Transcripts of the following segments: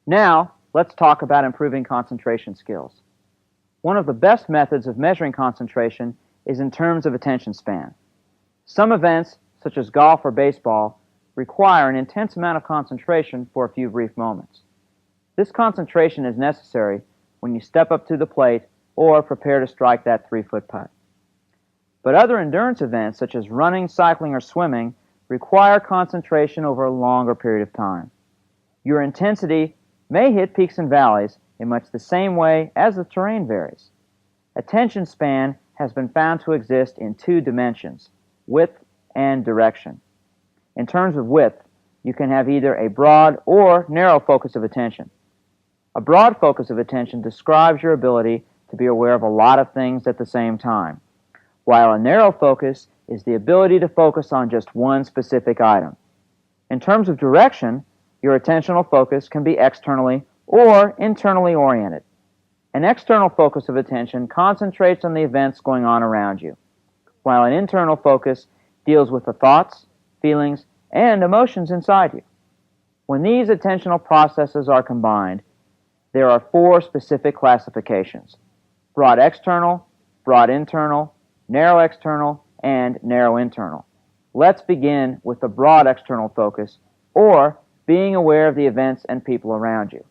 Now, let's talk about improving concentration skills. One of the best methods of measuring concentration is in terms of attention span. Some events, such as golf or baseball, require an intense amount of concentration for a few brief moments. This concentration is necessary when you step up to the plate or prepare to strike that 3-foot putt. But other endurance events, such as running, cycling, or swimming, require concentration over a longer period of time. Your intensity may hit peaks and valleys in much the same way as the terrain varies. Attention span has been found to exist in two dimensions, width and direction. In terms of width, you can have either a broad or narrow focus of attention. A broad focus of attention describes your ability to be aware of a lot of things at the same time, while a narrow focus is the ability to focus on just one specific item. In terms of direction, your attentional focus can be externally or internally oriented. An external focus of attention concentrates on the events going on around you, while an internal focus deals with the thoughts, feelings, and emotions inside you. When these attentional processes are combined, there are four specific classifications: broad external, broad internal, narrow external, and narrow internal. Let's begin with the broad external focus, or being aware of the events and people around you.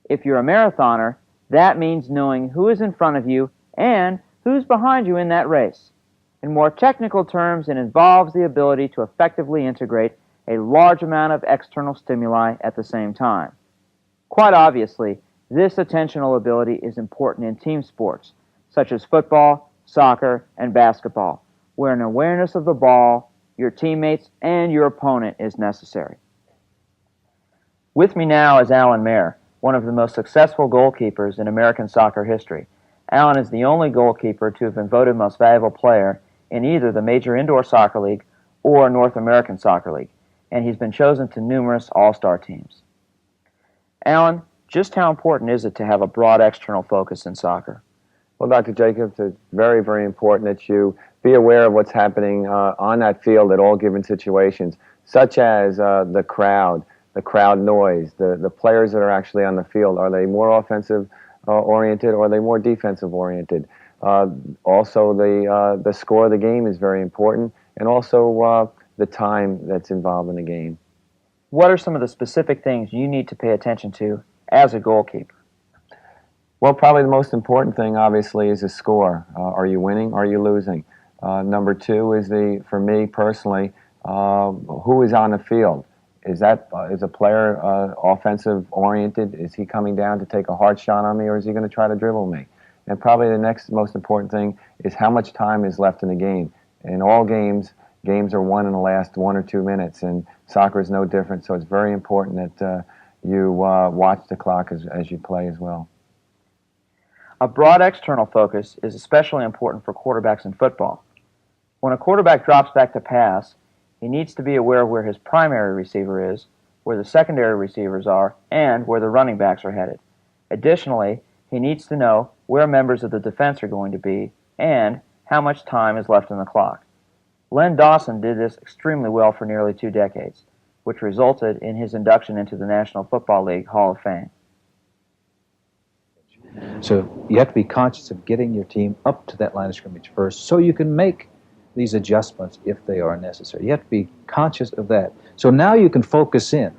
If you're a marathoner, that means knowing who is in front of you and who's behind you in that race. In more technical terms, it involves the ability to effectively integrate a large amount of external stimuli at the same time. Quite obviously, this attentional ability is important in team sports, such as football, soccer, and basketball, where an awareness of the ball, your teammates, and your opponent is necessary. With me now is Alan Mayer, one of the most successful goalkeepers in American soccer history. Alan is the only goalkeeper to have been voted most valuable player in either the Major Indoor Soccer League or North American Soccer League, and he's been chosen to numerous all-star teams. Alan, just how important is it to have a broad external focus in soccer? Well, Dr. Jacobs, it's very, very important that you be aware of what's happening on that field at all given situations, such as the crowd noise, the players that are actually on the field. Are they more offensive oriented or are they more defensive oriented? Also, the score of the game is very important, and also the time that's involved in the game. What are some of the specific things you need to pay attention to as a goalkeeper? Well, probably the most important thing, obviously, is the score. Are you winning? Are you losing? Number two is, for me personally, who is on the field? Is a player offensive oriented? Is he coming down to take a hard shot on me, or is he going to try to dribble me? And probably the next most important thing is how much time is left in the game. In all games are won in the last 1 or 2 minutes, and soccer is no different. So it's very important that you watch the clock as you play as well. A broad external focus is especially important for quarterbacks in football. When a quarterback drops back to pass, he needs to be aware of where his primary receiver is, where the secondary receivers are, and where the running backs are headed. Additionally, he needs to know where members of the defense are going to be and how much time is left on the clock. Len Dawson did this extremely well for nearly 2 decades, which resulted in his induction into the National Football League Hall of Fame. So you have to be conscious of getting your team up to that line of scrimmage first so you can make these adjustments if they are necessary. You have to be conscious of that. So now you can focus in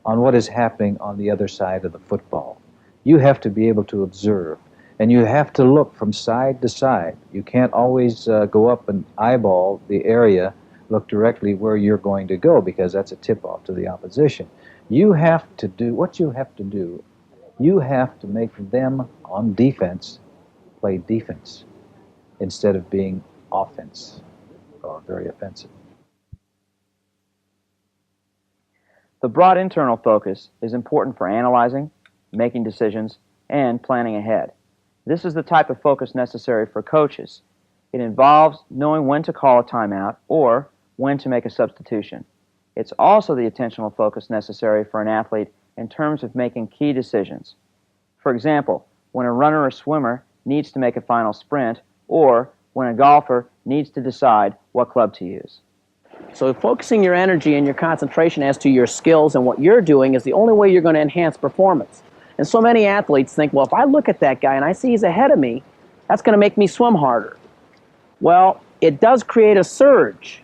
on what is happening on the other side of the football. You have to be able to observe, and you have to look from side to side. You can't always go up and eyeball the area, look directly where you're going to go, because that's a tip-off to the opposition. You have to do what you have to do. You have to make them on defense play defense instead of being offense or very offensive. The broad internal focus is important for analyzing, making decisions, and planning ahead. This is the type of focus necessary for coaches. It involves knowing when to call a timeout or when to make a substitution. It's also the attentional focus necessary for an athlete in terms of making key decisions. For example, when a runner or swimmer needs to make a final sprint, or when a golfer needs to decide what club to use. So focusing your energy and your concentration as to your skills and what you're doing is the only way you're going to enhance performance. And so many athletes think, well, if I look at that guy and I see he's ahead of me, that's going to make me swim harder. Well, it does create a surge,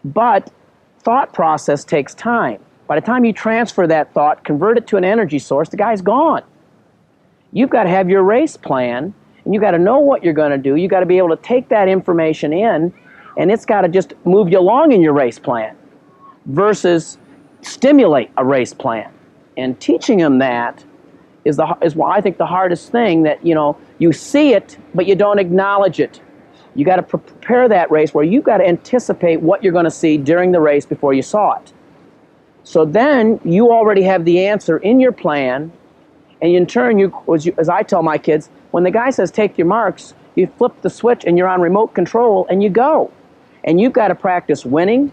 but thought process takes time. By the time you transfer that thought, convert it to an energy source, the guy's gone. You've got to have your race plan, and you've got to know what you're going to do. You've got to be able to take that information in, and it's got to just move you along in your race plan versus stimulate a race plan. And teaching them that is I think the hardest thing, that you see it, but you don't acknowledge it. You got to prepare that race where you've got to anticipate what you're going to see during the race before you saw it. So then you already have the answer in your plan, and in turn, as I tell my kids, when the guy says take your marks, you flip the switch and you're on remote control and you go. And you've got to practice winning,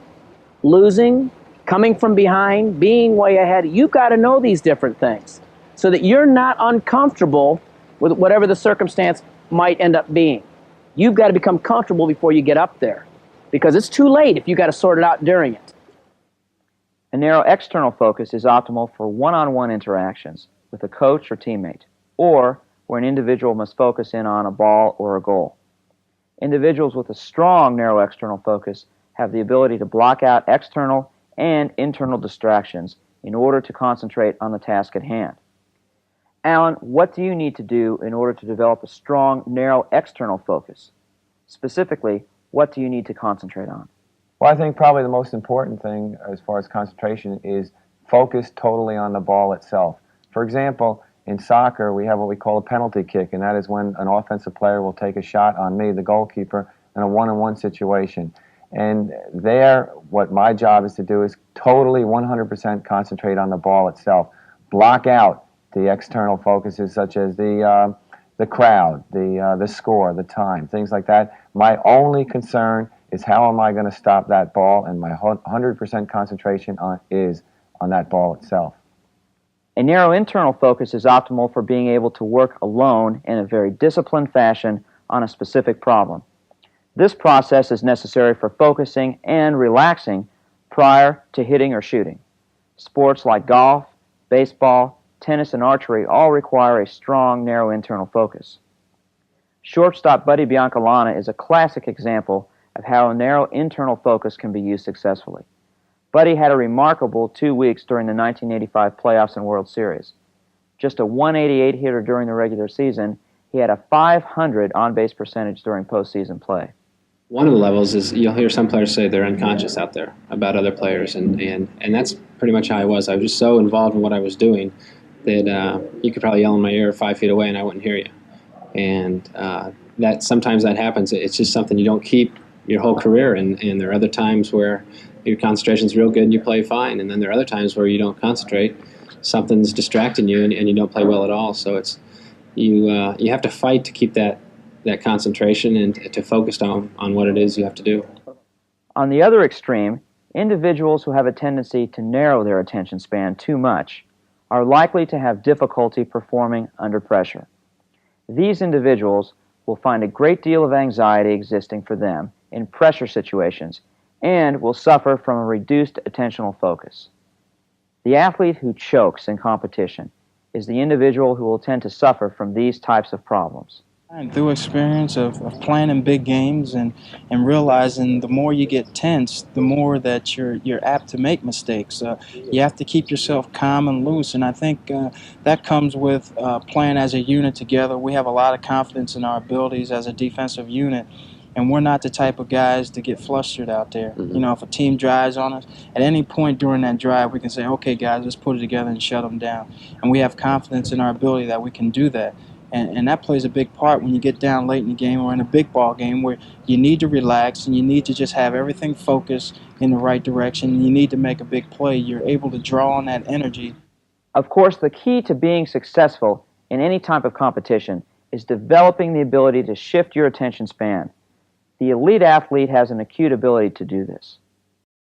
losing, coming from behind, being way ahead. You've got to know these different things so that you're not uncomfortable with whatever the circumstance might end up being. You've got to become comfortable before you get up there, because it's too late if you've got to sort it out during it. A narrow external focus is optimal for one-on-one interactions with a coach or teammate, or where an individual must focus in on a ball or a goal. Individuals with a strong narrow external focus have the ability to block out external and internal distractions in order to concentrate on the task at hand. Alan, what do you need to do in order to develop a strong narrow external focus? Specifically, what do you need to concentrate on? Well, I think probably the most important thing as far as concentration is focus totally on the ball itself. For example, in soccer, we have what we call a penalty kick, and that is when an offensive player will take a shot on me, the goalkeeper, in a one-on-one situation. And there, what my job is to do is totally 100% concentrate on the ball itself. Block out the external focuses such as the crowd, the score, the time, things like that. My only concern is how am I going to stop that ball, and my 100% concentration is on that ball itself. A narrow internal focus is optimal for being able to work alone in a very disciplined fashion on a specific problem. This process is necessary for focusing and relaxing prior to hitting or shooting. Sports like golf, baseball, tennis, and archery all require a strong, narrow internal focus. Shortstop Buddy Biancalana is a classic example of how a narrow internal focus can be used successfully. Buddy had a remarkable 2 weeks during the 1985 playoffs and World Series. Just a 188 hitter during the regular season, he had a .500 on-base percentage during postseason play. One of the levels is you'll hear some players say they're unconscious out there about other players, and that's pretty much how I was. I was just so involved in what I was doing that you could probably yell in my ear 5 feet away and I wouldn't hear you. And that sometimes that happens. It's just something you don't keep your whole career, and there are other times where your concentration's real good and you play fine, and then there are other times where you don't concentrate, something's distracting you, and you don't play well at all. So it's you have to fight to keep that concentration and to focus on what it is you have to do. On the other extreme, individuals who have a tendency to narrow their attention span too much are likely to have difficulty performing under pressure. These individuals will find a great deal of anxiety existing for them in pressure situations and will suffer from a reduced attentional focus. The athlete who chokes in competition is the individual who will tend to suffer from these types of problems. And through experience of playing in big games and realizing the more you get tense, the more that you're apt to make mistakes. You have to keep yourself calm and loose, and I think that comes with playing as a unit together. We have a lot of confidence in our abilities as a defensive unit, and we're not the type of guys to get flustered out there. Mm-hmm. You know, if a team drives on us, at any point during that drive, we can say, okay, guys, let's put it together and shut them down. And we have confidence in our ability that we can do that. And that plays a big part when you get down late in the game or in a big ball game where you need to relax and you need to just have everything focused in the right direction and you need to make a big play. You're able to draw on that energy. Of course, the key to being successful in any type of competition is developing the ability to shift your attention span. The elite athlete has an acute ability to do this.